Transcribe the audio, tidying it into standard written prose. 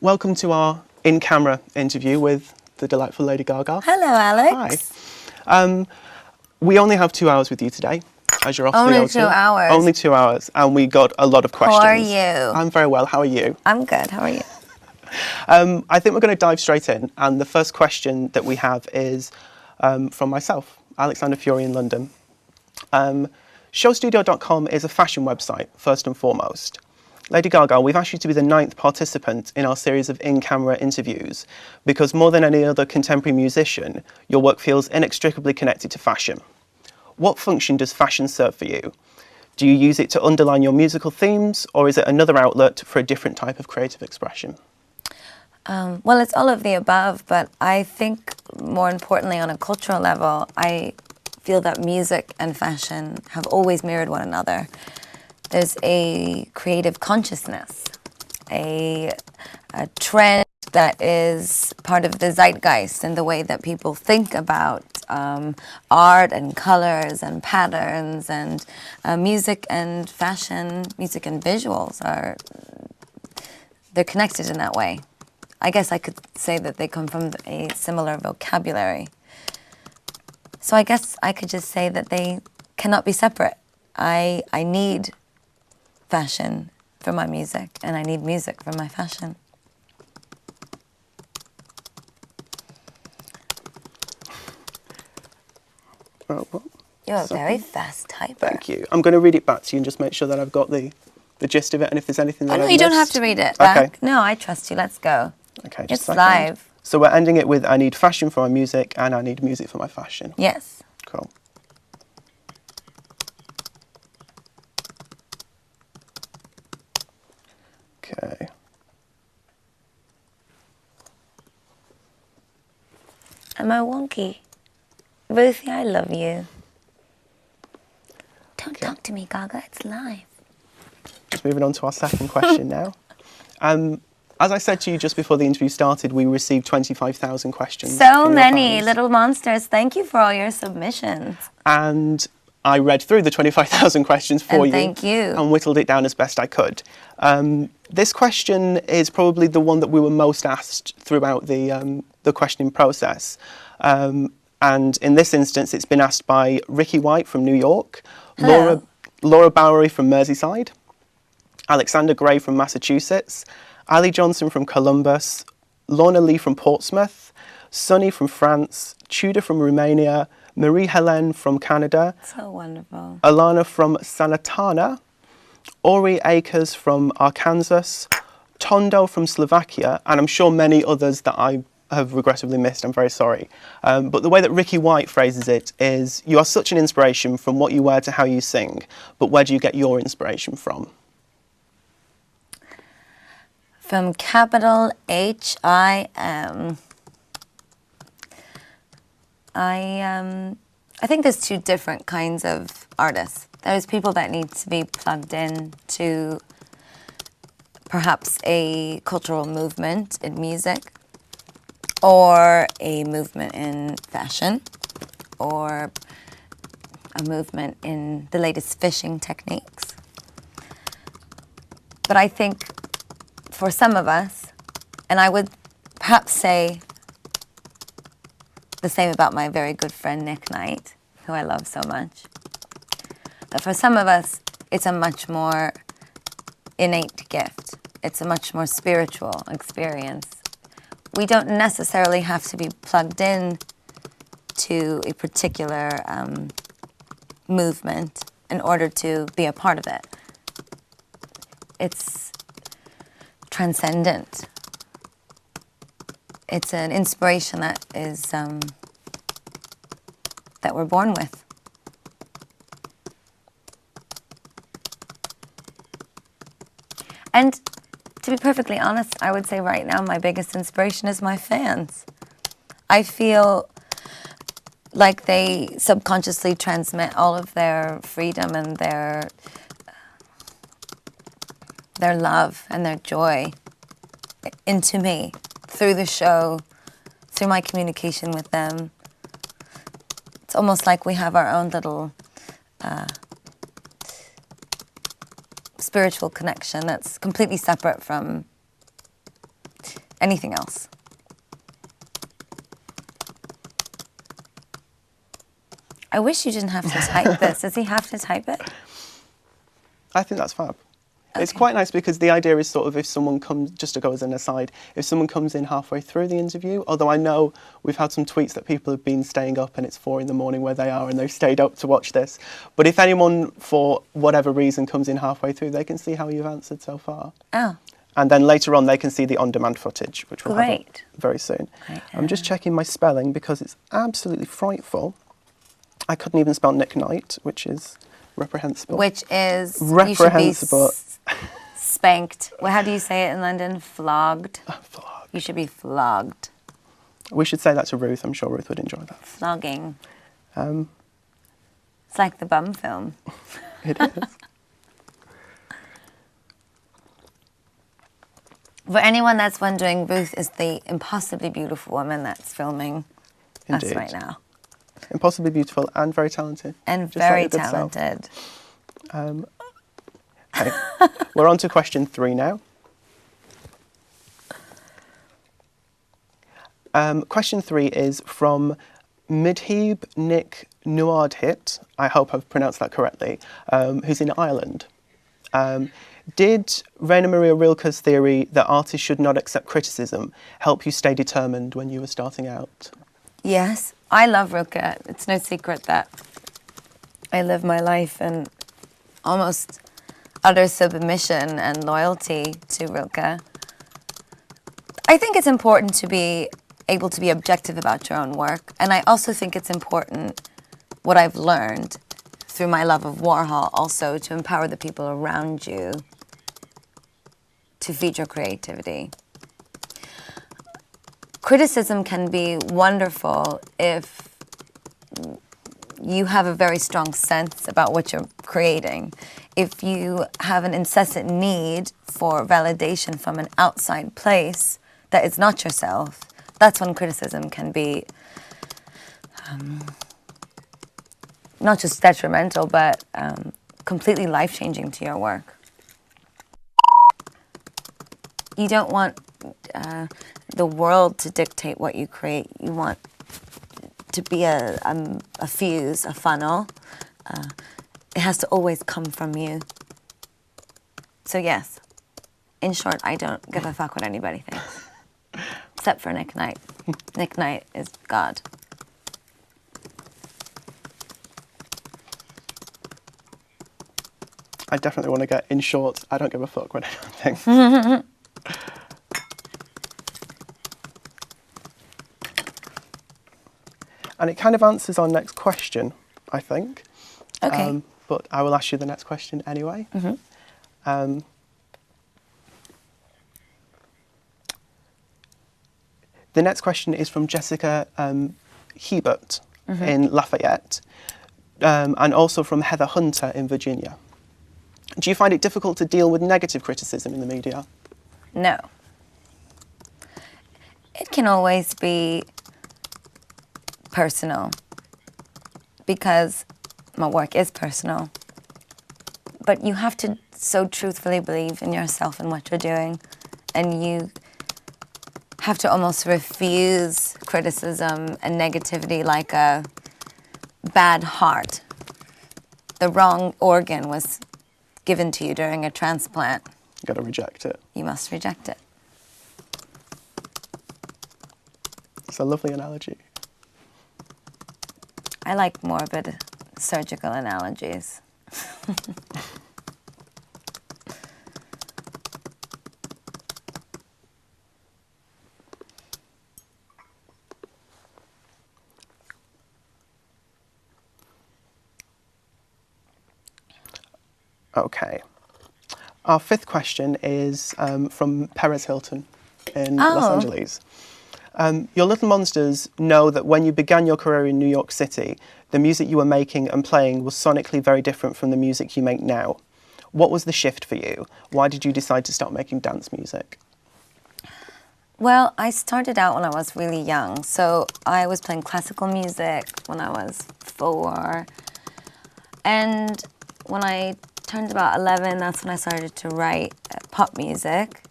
Welcome to our in-camera interview with the delightful Lady Gaga. Hello, Alex. Hi. We only have 2 hours with you today, as you're off Only the O2. 2 hours? Only 2 hours, and we got a lot of questions. How are you? I'm very well. How are you? I'm good. How are you? I think we're going to dive straight in, and the first question that we have is from myself, Alexander Fury in London. Showstudio.com is a fashion website, first and foremost. Lady Gaga, we've asked you to be the 9th participant in our series of in-camera interviews because more than any other contemporary musician, your work feels inextricably connected to fashion. What function does fashion serve for you? Do you use it to underline your musical themes, or is it another outlet for a different type of creative expression? Well, it's all of the above, but I think more importantly on a cultural level, I feel that music and fashion have always mirrored one another. There's a creative consciousness, a trend that is part of the zeitgeist in the way that people think about art and colors and patterns, and music and fashion, music and visuals they're connected in that way. I guess I could say that they come from a similar vocabulary. So I guess I could just say that they cannot be separate. I need fashion for my music, and I need music for my fashion. Oh, well, You're a very fast typer. Thank you. I'm going to read it back to you and just make sure that I've got the gist of it, and if there's anything that Oh, no, I've you don't missed. have to read it back. Okay. No, I trust you. Let's go. Okay, just It's a second. live. So we're ending it with I need fashion for my music and I need music for my fashion. Yes. Cool. Okay. Am I wonky? Ruthie, I love you. Don't talk to me, Gaga. It's live. Just moving on to our second question now. As I said to you just before the interview started, we received 25,000 questions. So from your many fans. little monsters. Thank you for all your submissions. And I read through the 25,000 questions for And you. thank you. And whittled it down as best I could. This question is probably the one that we were most asked throughout the questioning process. And in this instance, it's been asked by Ricky White from New York, Hello. Laura Bowery from Merseyside, Alexander Gray from Massachusetts, Ali Johnson from Columbus, Lorna Lee from Portsmouth, Sunny from France, Tudor from Romania, Marie-Helene from Canada, So wonderful. Alana from Sanatana, Ori Akers from Arkansas, Tondo from Slovakia, and I'm sure many others that I have regrettably missed. I'm very sorry. But the way that Ricky White phrases it is, you are such an inspiration from what you wear to how you sing, but where do you get your inspiration from? From capital H.I.M. I think there's two different kinds of artists. There's people that need to be plugged in to perhaps a cultural movement in music, or a movement in fashion, or a movement in the latest fishing techniques. But I think for some of us, and I would perhaps say the same about my very good friend Nick Knight, who I love so much, that for some of us, it's a much more innate gift. It's a much more spiritual experience. We don't necessarily have to be plugged in to a particular movement in order to be a part of it. It's transcendent. It's an inspiration that is that we're born with. And to be perfectly honest, I would say right now my biggest inspiration is my fans. I feel like they subconsciously transmit all of their freedom and their love and their joy into me through the show, through my communication with them. It's almost like we have our own little spiritual connection that's completely separate from anything else. I wish you didn't have to type this. Does he have to type it? I think that's fab. Okay. It's quite nice because the idea is sort of if someone comes, just to go as an aside, if someone comes in halfway through the interview, although I know we've had some tweets that people have been staying up and it's 4 a.m. where they are and they've stayed up to watch this. But if anyone, for whatever reason, comes in halfway through, they can see how you've answered so far. Oh. And then later on, they can see the on-demand footage, which we'll have very soon. Great. I'm just checking my spelling because it's absolutely frightful. I couldn't even spell Nick Knight, which is reprehensible. Which is reprehensible. You should be spanked. Well, how do you say it in London? Flogged. Flogged. You should be flogged. We should say that to Ruth. I'm sure Ruth would enjoy that. Flogging. It's like the bum film. It is. For anyone that's wondering, Ruth is the impossibly beautiful woman that's filming us right now. Impossibly beautiful and very talented. And very talented. Okay. We're on to question 3 now. Question 3 is from Midhib Nick Nuardhit, I hope I've pronounced that correctly, who's in Ireland. Did Rainer Maria Rilke's theory that artists should not accept criticism help you stay determined when you were starting out? Yes, I love Rilke. It's no secret that I live my life in almost utter submission and loyalty to Rilke. I think it's important to be able to be objective about your own work, and I also think it's important, what I've learned through my love of Warhol also, to empower the people around you to feed your creativity. Criticism can be wonderful if you have a very strong sense about what you're creating. If you have an incessant need for validation from an outside place that is not yourself, that's when criticism can be not just detrimental, but completely life-changing to your work. You don't want the world to dictate what you create. You want to be a fuse, a funnel. It has to always come from you. So yes, in short, I don't give a fuck what anybody thinks. Except for Nick Knight. Nick Knight is God. I definitely want to get, in short, I don't give a fuck what anyone thinks. And it kind of answers our next question, I think. Okay. But I will ask you the next question anyway. The next question is from Jessica Hebert in Lafayette, and also from Heather Hunter in Virginia. Do you find it difficult to deal with negative criticism in the media? No. It can always be personal, because my work is personal. But you have to so truthfully believe in yourself and what you're doing, and you have to almost refuse criticism and negativity like a bad heart. The wrong organ was given to you during a transplant. You got to reject it. You must reject it. It's a lovely analogy. I like morbid surgical analogies. Okay. Our 5th question is from Perez Hilton in Los Angeles. Your Little Monsters know that when you began your career in New York City, the music you were making and playing was sonically very different from the music you make now. What was the shift for you? Why did you decide to start making dance music? Well, I started out when I was really young. So I was playing classical music when I was 4. And when I turned about 11, that's when I started to write pop music.